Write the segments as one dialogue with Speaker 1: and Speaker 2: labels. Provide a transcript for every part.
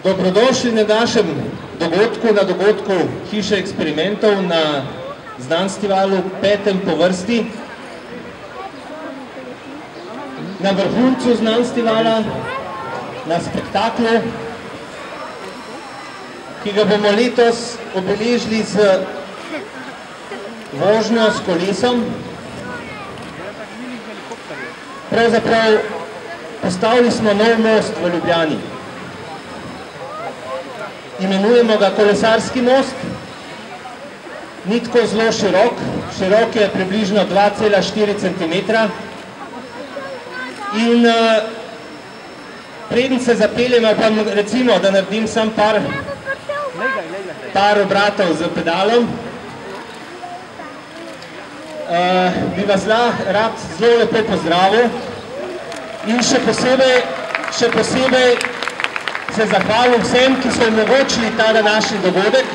Speaker 1: Dobrodošli na našem dogodku, na dogodku Hiše eksperimentov na Znanstivalu, 5. po vrsti. Na vrhuncu Znanstivala, na spektaklu, ki ga bomo letos obeležili z vožnjo s kolesom. Pravzaprav postavili smo nov most v Ljubljani. Imenujemo ga kolesarski most. Ni tako zelo širok. Širok je približno 2,4 cm. In preden se zapeljem, pa recimo, da naredim sam par obratov z pedalom, bi vas rad zelo lepo pozdravil in še posebej se zahvalim vsem, ki so omogočili ta današnji dogodek.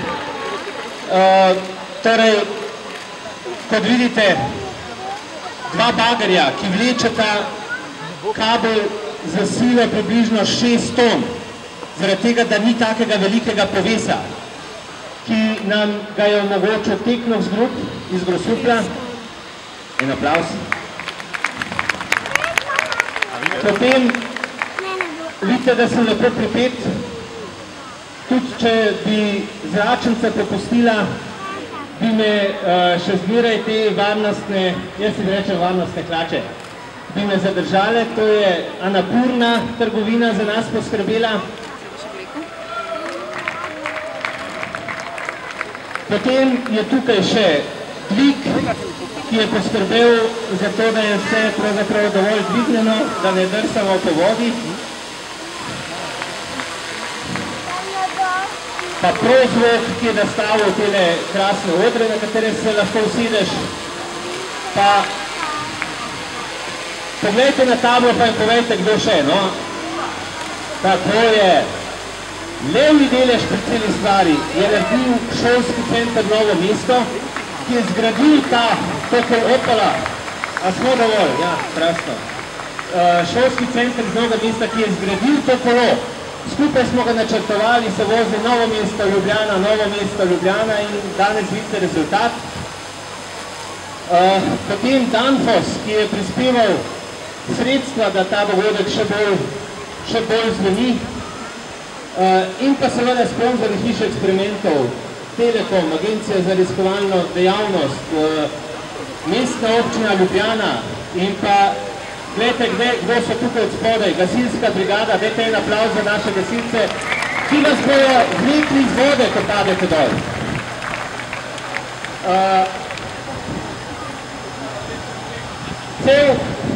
Speaker 1: Torej, kot vidite, dva bagerja, ki vlečeta kabel za silo približno 6 ton, zaradi tega, da ni takega velikega povesa, ki nam ga je omogočil Teknovs Group iz Grosuplja. En aplaus. Potem vidite, da sem lepo pripet. Tudi, če bi zračnica popustila, bi me še zmeraj te varnostne, jaz si rečem varnostne hlače, bi me zadržale. To je Anapurna trgovina za nas poskrbela. Potem je tukaj še dvig, ki je poskrbel za to, da je vse pravzaprav dovolj dvignjeno, da ne drsamo po vodi. Pa prozvok, ki je nastavil tele krasne odre, na katere se lahko usedeš. Pa pogledajte na tablo, pa jim povejte, kdo še, no? Tako je. Levi delež pri celi stvari je naredil šolski center Novo mesto, ki je zgradil opala. A smo dovolj? Ja, krasno. Šolski center z Novega mesta, ki je zgradil to kolo. Skupaj smo ga načrtovali, se vozi Novo mesto, Ljubljana in danes vidite rezultat. Potem Danfoss, ki je prispeval sredstva, da ta dogodek še bolj zveni. In pa seveda sponzori Hiše eksperimentov, Telekom, Agencija za raziskovalno dejavnost, Mestna občina Ljubljana in pa, gledajte, kdo so tukaj od spodaj, gasilska brigada, dajte en aplauz za naše gasilce, ki nas bojo vlekli iz vode, ko padete dol.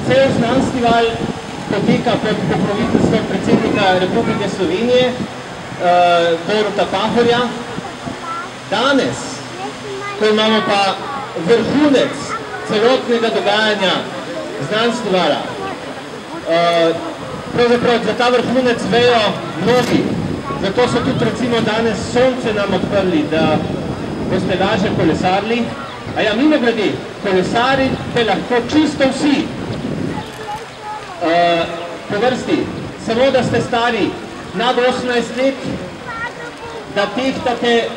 Speaker 1: Cel Znanstival poteka pod pokroviteljstvom predsednika Republike Slovenije, Boruta Pahorja. Danes, ko imamo pa vrhunec celotnega dogajanja Znanstivala, pravzaprav za ta vrhunec vejo mnogi, zato so tudi recimo danes sonce nam odprli, da boste lažje kolesarili. A ja, mimo glede, kolesarite lahko čisto vsi po vrsti, samo da ste stari nad 18 let, da tehtate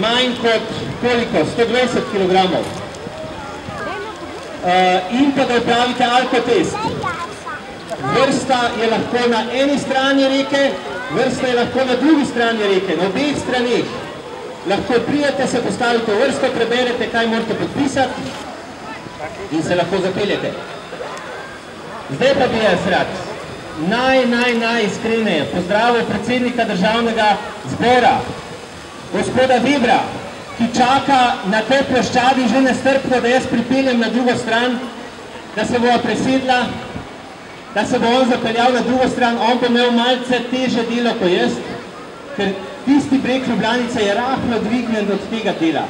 Speaker 1: manj kot koliko, 120 kg. In pa da upravite alkotest. Vrsta je lahko na eni strani reke, vrsta je lahko na drugi strani reke, na obeh straneh. Lahko prijete, se postavite v vrsto, preberete, kaj morate podpisati in se lahko zapeljete. Zdaj pa bi jaz rad najiskreneje pozdravil predsednika Državnega zbora, gospoda Webra, ki čaka na tej ploščadi že nestrpno, da jaz pripeljem na drugo stran, da se bova presedla, da se bo on zapeljal na drugo stran. On bo imel malce teže delo kot jaz, ker tisti breg Ljubljanice je rahlo dvignjen od tega dela.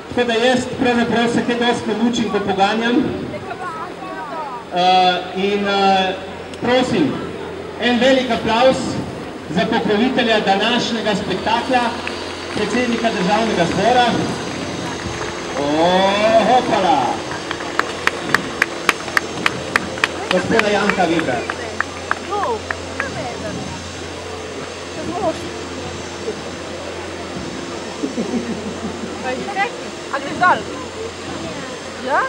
Speaker 1: Tako da jaz pravzaprav se kaj dosti pomučim, ko poganjam. In prosim, en velik aplauz za pokrovitelja današnjega spektakla, predsednika Državnega zbora. Hopala! gospoda Janka Webra.
Speaker 2: most. A že tekli? A greš dol? Ja?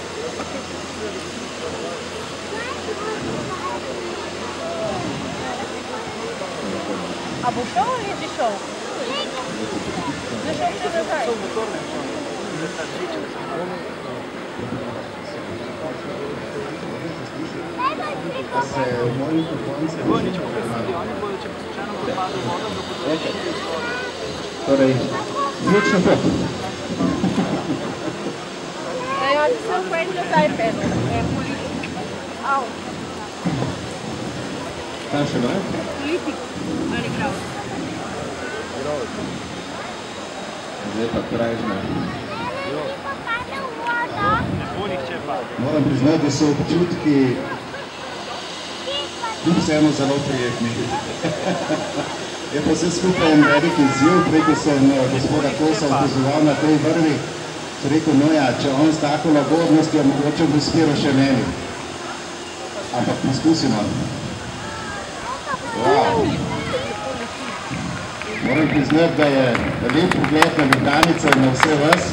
Speaker 2: A bo šel ali je šel? Je šel še nazaj?
Speaker 3: Da se moji pokonci
Speaker 4: Vojnič pokresili, oni bodo, če po slučajno propadu voda, da bodo rešili svoje.
Speaker 1: Torej, večna pot.
Speaker 2: Ja, oni so pojedi nazaj pedal. Au.
Speaker 1: Tam še ne?
Speaker 2: Politik. Ali grav.
Speaker 1: Zdaj pa krajžna.
Speaker 4: Ne bo nihče padel.
Speaker 3: Moram priznati, da so občutki kljub vseeno zelo prijetni. Je pa vse skupaj en velik izziv, preko sem gospoda Kosa opozoval na tej vrvi, so rekel, no ja, če on s tako lagodnostjo, mogoče bo uspelo še meni. Ampak poskusimo. Wow. Moram priznati, da je lep pogled na Ljubljanico in na vse vas.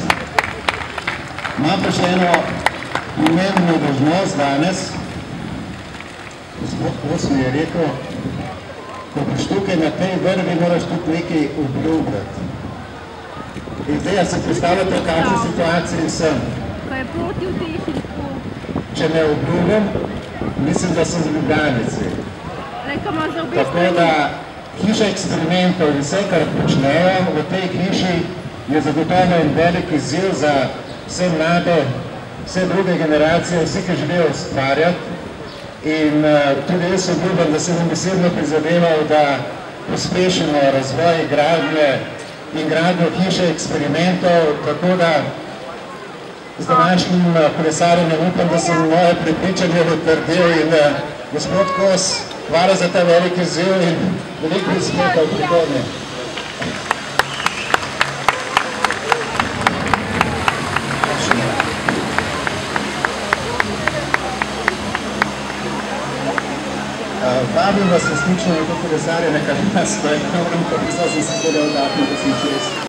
Speaker 3: Imam pa še eno pomembno dolžnost danes. Gospod Kos mi je rekel, ko boš tukaj na tej vrvi, moraš tudi nekaj obljubljati. In zdaj, se predstavljate, v kakšni situaciji sem.
Speaker 2: Ko je proti v tej hiško.
Speaker 3: Če ne obljubim, mislim, da sem v Ljubljanici.
Speaker 2: Reka ima za obe
Speaker 3: Tako da hiša eksperimentov in vse, kar počnejo v tej hiši, je zagotovo en velik izziv za vse mlade, vse druge generacije, vsi, ki želijo ustvarjati. In tudi jaz obljubim, da se bom osebno prizadeval, da pospešimo razvoj gradnje in gradnjo hiše eksperimentov, tako da z današnjim kolesarjenjem upam, da sem moje prepričanje potrdil in gospod Kos, hvala za ta velik izziv in veliko uspeha v prihodnje. Vabim vas resnično na to kolesarjenje, kar nas stoji, moram pa pisati, da sem se dodatno, da sem čez.